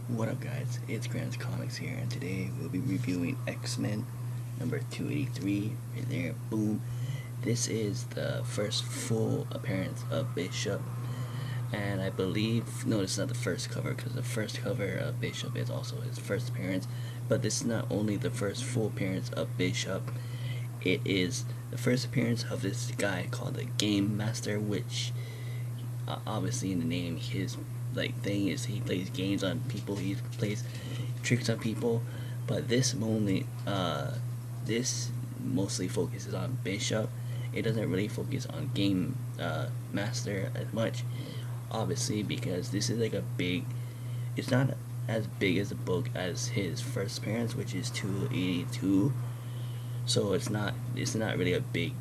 What up, guys? It's Grant's Comics here, and today we'll be reviewing X-Men number 283. Right there, boom. This is the first full appearance of Bishop, and I believe, no, this is not the first cover, because the first cover of Bishop is also his first appearance, but this is not only the first full appearance of Bishop, it is the first appearance of this guy called the Game Master, which obviously in the name, his thing is he plays games on people, he plays tricks on people, but this mostly focuses on Bishop. It doesn't really focus on Game Master as much, obviously, because this is like a big, it's not as big as the book as his first appearance, which is 282. So it's not really a big,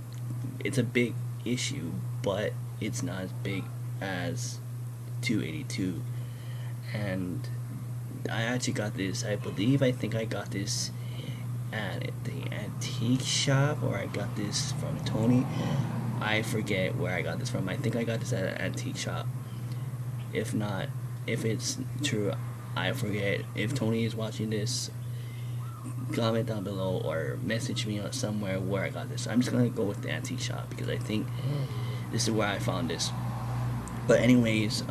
it's a big issue, but it's not as big as 282. And I actually got this, I think I got this at the antique shop, or I got this from Tony. I forget where I got this from. I think I got this at an antique shop. If not, if it's true, I forget. If Tony is watching this, comment down below or message me on somewhere where I got this. I'm just gonna go with the antique shop because I think this is where I found this. But anyways,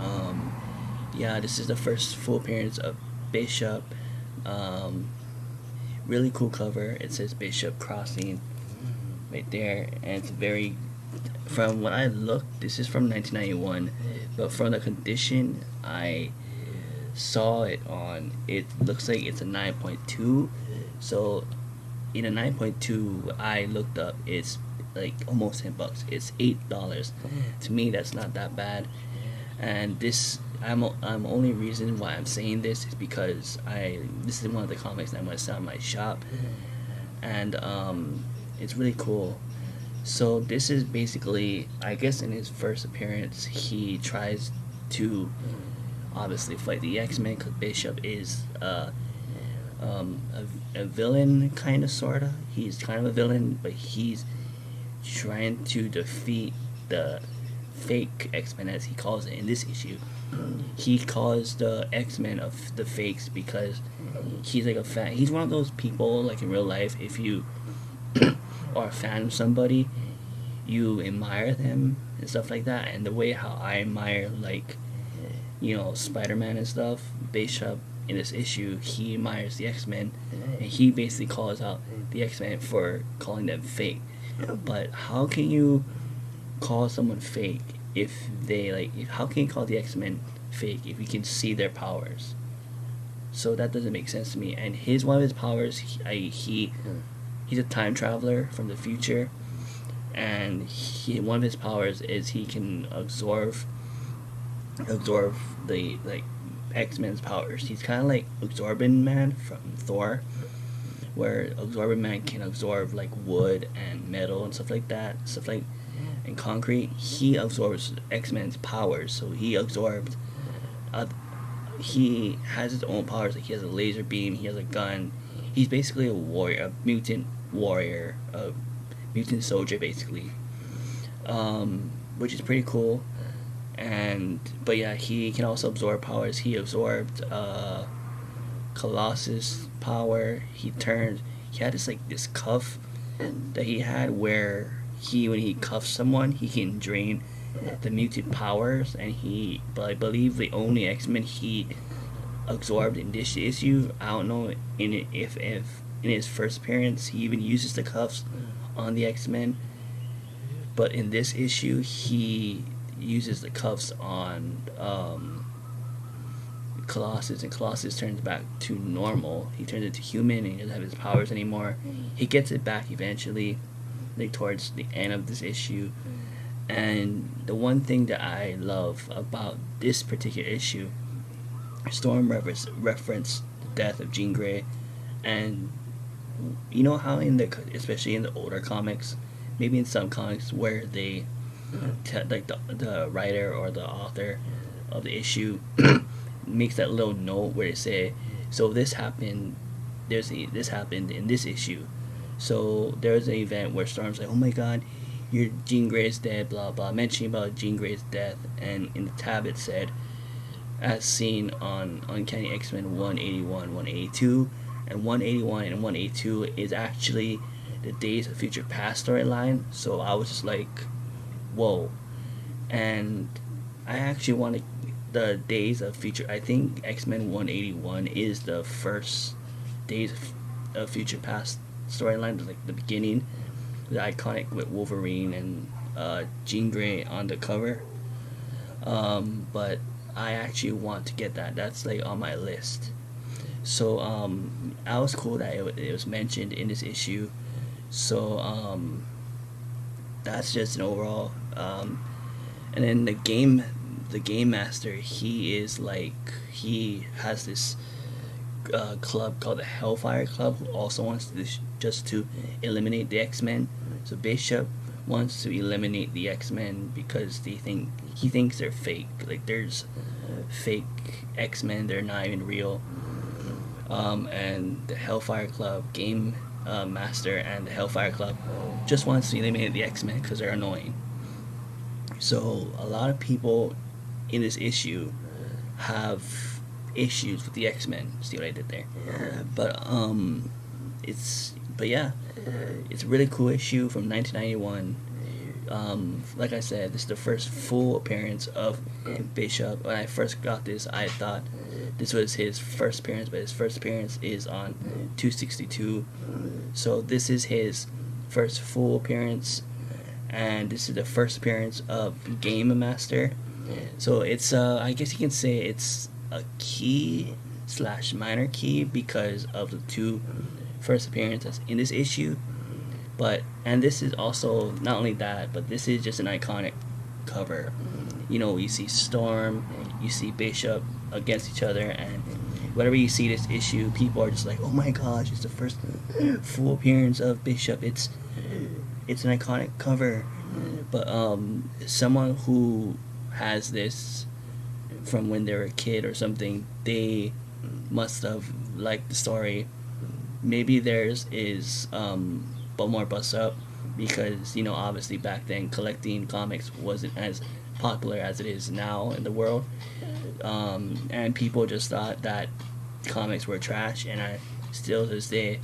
yeah, this is the first full appearance of Bishop. Really cool cover. It says Bishop Crossing right there, and it's very. From what I looked, this is from 1991, but from the condition I saw it on, it looks like it's a 9.2. So in a 9.2, I looked up, it's like almost $10. It's $8. To me, that's not that bad. And this, I'm only reason why I'm saying this is because this is one of the comics that I'm gonna sell in my shop, and it's really cool. So this is basically, I guess, in his first appearance, he tries to obviously fight the X-Men because Bishop is a villain, kind of, sorta. He's kind of a villain, but he's trying to defeat the fake X-Men, as he calls it in this issue. He calls the X-Men of the fakes because he's like a fan. He's one of those people, like in real life, if you are a fan of somebody, you admire them and stuff like that. And the way how I admire, like, Spider-Man and stuff, Bishop in this issue, he admires the X-Men, and he basically calls out the X-Men for calling them fake. But how can you call someone fake if they how can you call the X-Men fake if you can see their powers? So that doesn't make sense to me. And one of his powers, he's a time traveler from the future, and one of his powers is he can absorb the X-Men's powers. He's kind of like Absorbing Man from Thor, where Absorbing Man can absorb like wood and metal and stuff like that, and concrete. He absorbs X-Men's powers, so he absorbed. He has his own powers. Like, he has a laser beam. He has a gun. He's basically a warrior, a mutant warrior, a mutant soldier, basically, which is pretty cool. But yeah, he can also absorb powers. He absorbed Colossus power. He had this cuff that he had where when he cuffs someone, he can drain the mutant powers. But I believe the only X-Men he absorbed in this issue, I don't know if in his first appearance he even uses the cuffs on the X-Men, but in this issue he uses the cuffs on Colossus, and Colossus turns back to normal. He turns into human, and he doesn't have his powers anymore. He gets it back eventually, like towards the end of this issue. And the one thing that I love about this particular issue, Storm referenced the death of Jean Grey, and you know how especially in the older comics, maybe in some comics where they like the writer or the author of the issue makes that little note where they say, so this happened in this issue. So there's an event where Storm's like, oh my god, your Jean Grey's dead, blah blah, mentioning about Jean Grey's death, and in the tab it said, as seen on Uncanny X-Men 181, 182, and 181 and 182 is actually the Days of Future Past storyline. So I was just like, whoa. And I actually wanted the Days of Future. I think X-Men 181 is the first Days of Future Past storyline, like the beginning, the iconic with Wolverine and Jean Grey on the cover. But I actually want to get that. That's like on my list. So I was cool that it was mentioned in this issue. So that's just an overall. And then the game master, he is like he has this club called the Hellfire Club, who also wants to just to eliminate the X-Men. So Bishop wants to eliminate the X-Men because he thinks they're fake. Like there's fake X-Men, they're not even real. And the Hellfire Club game master and the Hellfire Club just wants to eliminate the X-Men because they're annoying. So a lot of people in this issue have issues with the X-Men. See what I did there? But yeah, it's a really cool issue from 1991. Like I said, this is the first full appearance of Bishop. When I first got this, I thought this was his first appearance, but his first appearance is on 262. So this is his first full appearance, and this is the first appearance of Game Master. So it's I guess you can say it's a key slash minor key because of the two first appearances in this issue. But and this is also not only that, but this is just an iconic cover. You know, you see Storm, you see Bishop against each other, and whenever you see this issue, people are just like, "Oh my gosh, it's the first full appearance of Bishop." It's an iconic cover. But someone who has this from when they were a kid or something, they must have liked the story. Maybe theirs is but more bust up because, you know, obviously back then collecting comics wasn't as popular as it is now in the world, and people just thought that comics were trash. And I still to this day,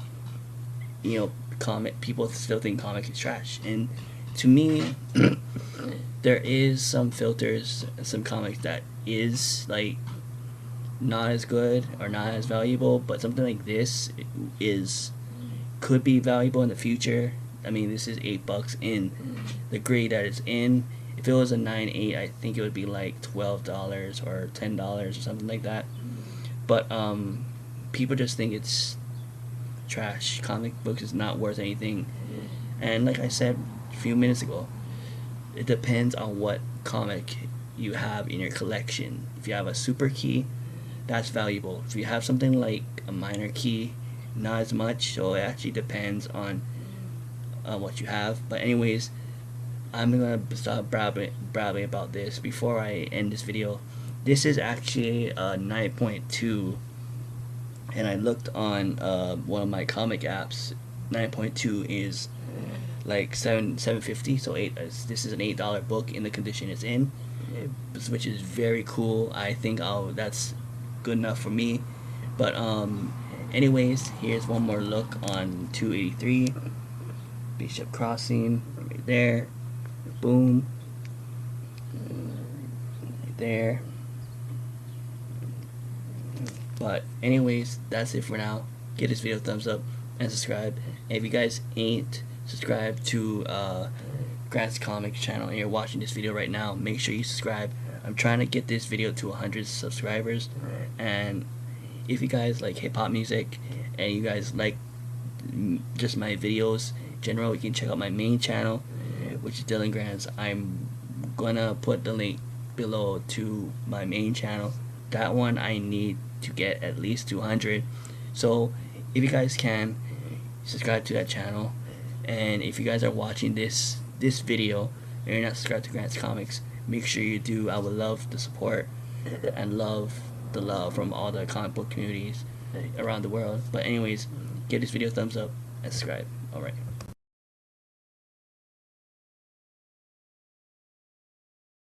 you know, people still think comics is trash. And to me, there is some filters, some comics that is like not as good or not as valuable, but something like this could be valuable in the future. I mean, this is $8 in the grade that it's in. If it was a 9.8, I think it would be like $12 or $10 or something like that. But people just think it's trash. Comic books is not worth anything. And like I said a few minutes ago, it depends on what comic you have in your collection. If you have a super key, that's valuable. If you have something like a minor key, not as much. So it actually depends on what you have. But anyways, I'm gonna stop brabbling about this before I end this video. This is actually a 9.2, and I looked on one of my comic apps. 9.2 is like $7.50. So this is an $8 book in the condition it's in, which is very cool. I think that's good enough for me. But anyways, here's one more look on 283. Bishop Crossing right there. Boom. Right there. But anyways, that's it for now. Give this video a thumbs up and subscribe. And if you guys ain't subscribed to Grant's Comics channel and you're watching this video right now, make sure you subscribe. I'm trying to get this video to 100 subscribers. And if you guys like hip-hop music and you guys like just my videos in general, you can check out my main channel, which is Dylan Grants. I'm gonna put the link below to my main channel. That one I need to get at least 200. So if you guys can, subscribe to that channel. And if you guys are watching this video and you're not subscribed to Grant's Comics, make sure you do. I would love the support and love the love from all the comic book communities around the world. But anyways, give this video a thumbs up and subscribe. Alright.